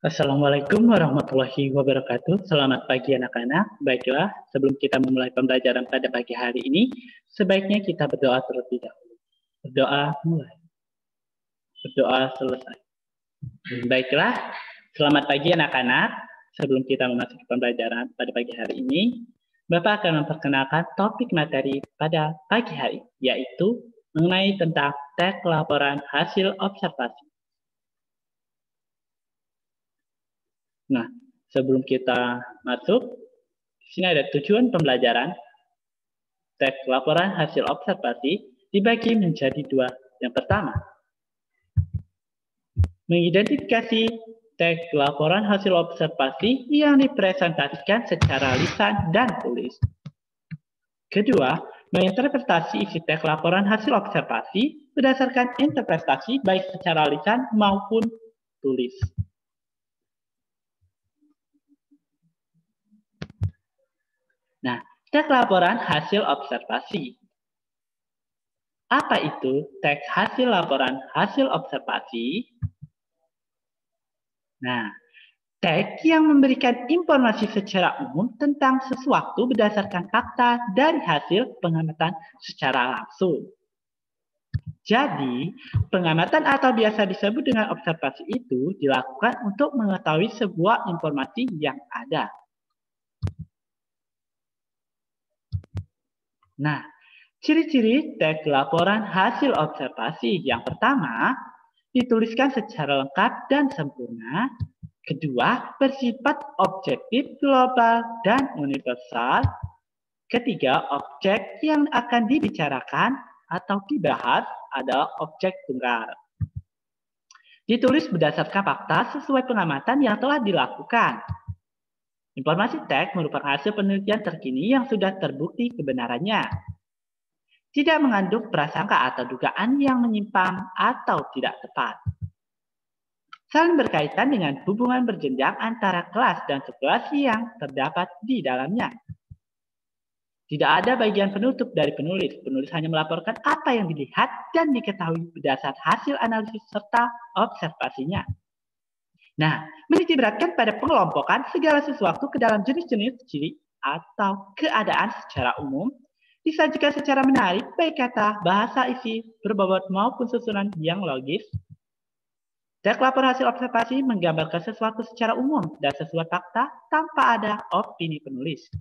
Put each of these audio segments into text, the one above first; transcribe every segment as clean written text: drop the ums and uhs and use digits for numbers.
Assalamualaikum warahmatullahi wabarakatuh. Selamat pagi anak-anak. Baiklah, sebelum kita memulai pembelajaran pada pagi hari ini, sebaiknya kita berdoa terlebih dahulu. Berdoa mulai. Berdoa selesai. Baiklah, selamat pagi anak-anak. Sebelum kita memasuki pembelajaran pada pagi hari ini, Bapak akan memperkenalkan topik materi pada pagi hari, yaitu mengenai tentang teks laporan hasil observasi. Nah, sebelum kita masuk, di sini ada tujuan pembelajaran. Teks laporan hasil observasi dibagi menjadi dua. Yang pertama, mengidentifikasi teks laporan hasil observasi yang dipresentasikan secara lisan dan tulis. Kedua, menginterpretasi isi teks laporan hasil observasi berdasarkan interpretasi baik secara lisan maupun tulis. Nah, teks laporan hasil observasi. Apa itu teks hasil laporan hasil observasi? Nah, teks yang memberikan informasi secara umum tentang sesuatu berdasarkan fakta dari hasil pengamatan secara langsung. Jadi, pengamatan atau biasa disebut dengan observasi itu dilakukan untuk mengetahui sebuah informasi yang ada. Nah, ciri-ciri teks laporan hasil observasi yang pertama, dituliskan secara lengkap dan sempurna. Kedua, bersifat objektif, global, dan universal. Ketiga, objek yang akan dibicarakan atau dibahas adalah objek tunggal. Ditulis berdasarkan fakta sesuai pengamatan yang telah dilakukan. Informasi teks merupakan hasil penelitian terkini yang sudah terbukti kebenarannya. Tidak mengandung prasangka atau dugaan yang menyimpang atau tidak tepat. Saling berkaitan dengan hubungan berjenjang antara kelas dan sekelas yang terdapat di dalamnya. Tidak ada bagian penutup dari penulis. Penulis hanya melaporkan apa yang dilihat dan diketahui berdasarkan hasil analisis serta observasinya. Nah, menitiberatkan pada pengelompokan segala sesuatu ke dalam jenis-jenis ciri atau keadaan secara umum, disajikan secara menarik, baik kata, bahasa, isi, berbobot maupun susunan yang logis. Teks laporan hasil observasi menggambarkan sesuatu secara umum dan sesuai fakta tanpa ada opini penulis.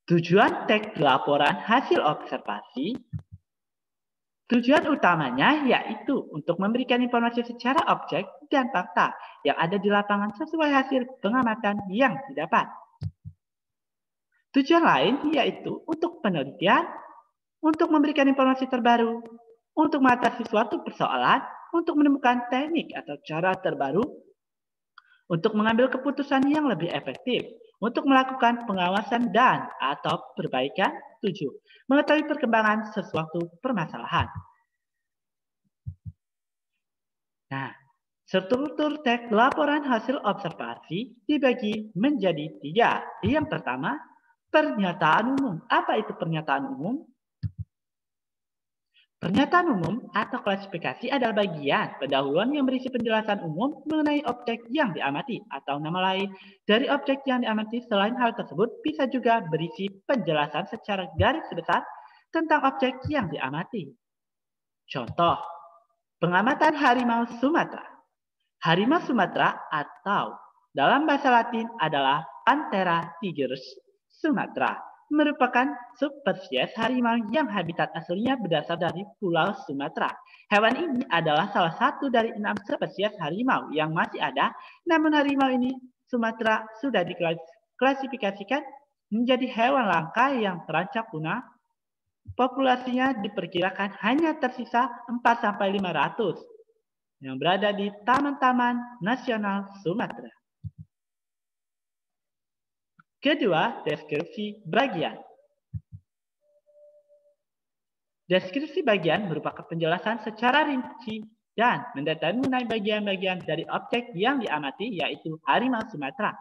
Tujuan teks laporan hasil observasi, tujuan utamanya yaitu untuk memberikan informasi secara objek dan fakta yang ada di lapangan sesuai hasil pengamatan yang didapat. Tujuan lain yaitu untuk penelitian, untuk memberikan informasi terbaru, untuk mengatasi suatu persoalan, untuk menemukan teknik atau cara terbaru, untuk mengambil keputusan yang lebih efektif, untuk melakukan pengawasan dan atau perbaikan. 7. Mengetahui perkembangan sesuatu permasalahan. Nah, struktur teks laporan hasil observasi dibagi menjadi 3. Yang pertama, pernyataan umum. Apa itu pernyataan umum? Pernyataan umum atau klasifikasi adalah bagian pendahuluan yang berisi penjelasan umum mengenai objek yang diamati atau nama lain dari objek yang diamati. Selain hal tersebut bisa juga berisi penjelasan secara garis besar tentang objek yang diamati. Contoh, pengamatan harimau Sumatera. Harimau Sumatera atau dalam bahasa Latin adalah Panthera tigris Sumatera, merupakan subspesies harimau yang habitat aslinya berasal dari Pulau Sumatera. Hewan ini adalah salah satu dari 6 spesies harimau yang masih ada, namun harimau ini Sumatera sudah diklasifikasikan menjadi hewan langka yang terancam punah. Populasinya diperkirakan hanya tersisa 4-500 yang berada di Taman-Taman Nasional Sumatera. Kedua, deskripsi bagian. Deskripsi bagian merupakan penjelasan secara rinci dan mendetail mengenai bagian-bagian dari objek yang diamati, yaitu harimau Sumatera.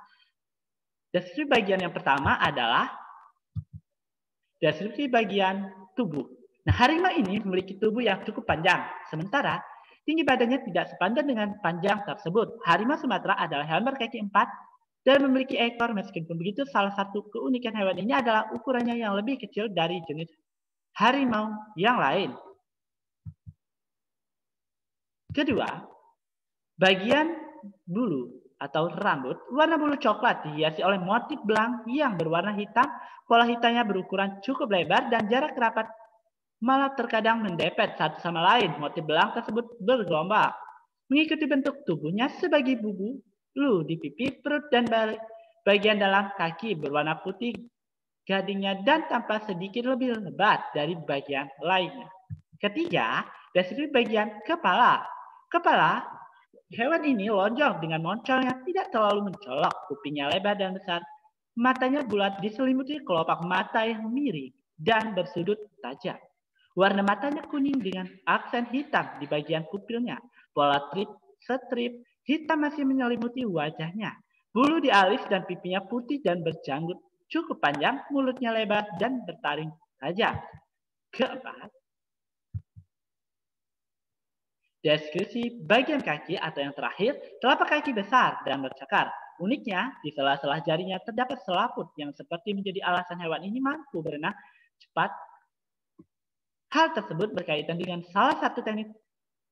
Deskripsi bagian yang pertama adalah deskripsi bagian tubuh. Nah, harimau ini memiliki tubuh yang cukup panjang, sementara Tinggi badannya tidak sepadan dengan panjang tersebut. Harimau Sumatera adalah hewan berkaki 4 dan memiliki ekor. Meskipun begitu, salah satu keunikan hewan ini adalah ukurannya yang lebih kecil dari jenis harimau yang lain. Kedua, bagian bulu atau rambut. Warna bulu coklat dihiasi oleh motif belang yang berwarna hitam. Pola hitamnya berukuran cukup lebar dan jarak rapat malah terkadang mendepet satu sama lain. Motif belang tersebut bergelombang, mengikuti bentuk tubuhnya sebagai bulu di pipi, perut, dan bagian dalam kaki berwarna putih gadingnya dan tampak sedikit lebih lebat dari bagian lainnya. Ketiga, deskripsi bagian kepala. Kepala hewan ini lonjong dengan moncong yang tidak terlalu mencolok, kupingnya lebar dan besar, matanya bulat diselimuti kelopak mata yang miring dan bersudut tajam. Warna matanya kuning dengan aksen hitam di bagian pupilnya. Pola strip hitam masih menyelimuti wajahnya. Bulu di alis dan pipinya putih dan berjanggut cukup panjang, mulutnya lebar dan bertaring tajam. Keempat, deskripsi bagian kaki atau yang terakhir, telapak kaki besar dan bercakar. Uniknya, di sela-sela jarinya terdapat selaput yang seperti menjadi alasan hewan ini mampu berenang cepat. Hal tersebut berkaitan dengan salah satu teknik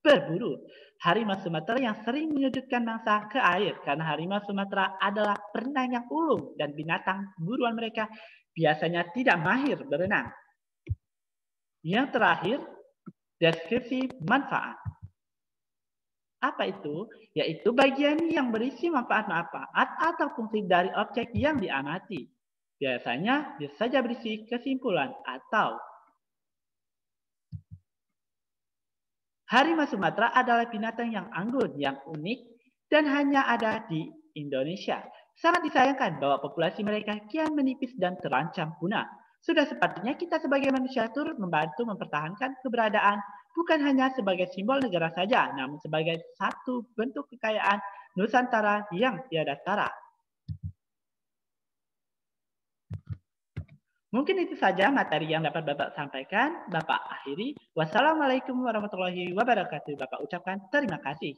berburu harimau Sumatera yang sering menyudutkan mangsa ke air karena harimau Sumatera adalah perenang yang ulung dan binatang buruan mereka biasanya tidak mahir berenang. Yang terakhir, deskripsi manfaat. Apa itu? Yaitu bagian yang berisi manfaat-manfaat atau fungsi dari objek yang diamati. Biasanya bisa saja berisi kesimpulan atau harimau Sumatera adalah binatang yang anggun, yang unik, dan hanya ada di Indonesia. Sangat disayangkan bahwa populasi mereka kian menipis dan terancam punah. Sudah sepatutnya kita sebagai manusia turut membantu mempertahankan keberadaan bukan hanya sebagai simbol negara saja, namun sebagai satu bentuk kekayaan Nusantara yang tiada tara. Mungkin itu saja materi yang dapat Bapak sampaikan. Bapak akhiri. Wassalamualaikum warahmatullahi wabarakatuh. Bapak ucapkan terima kasih.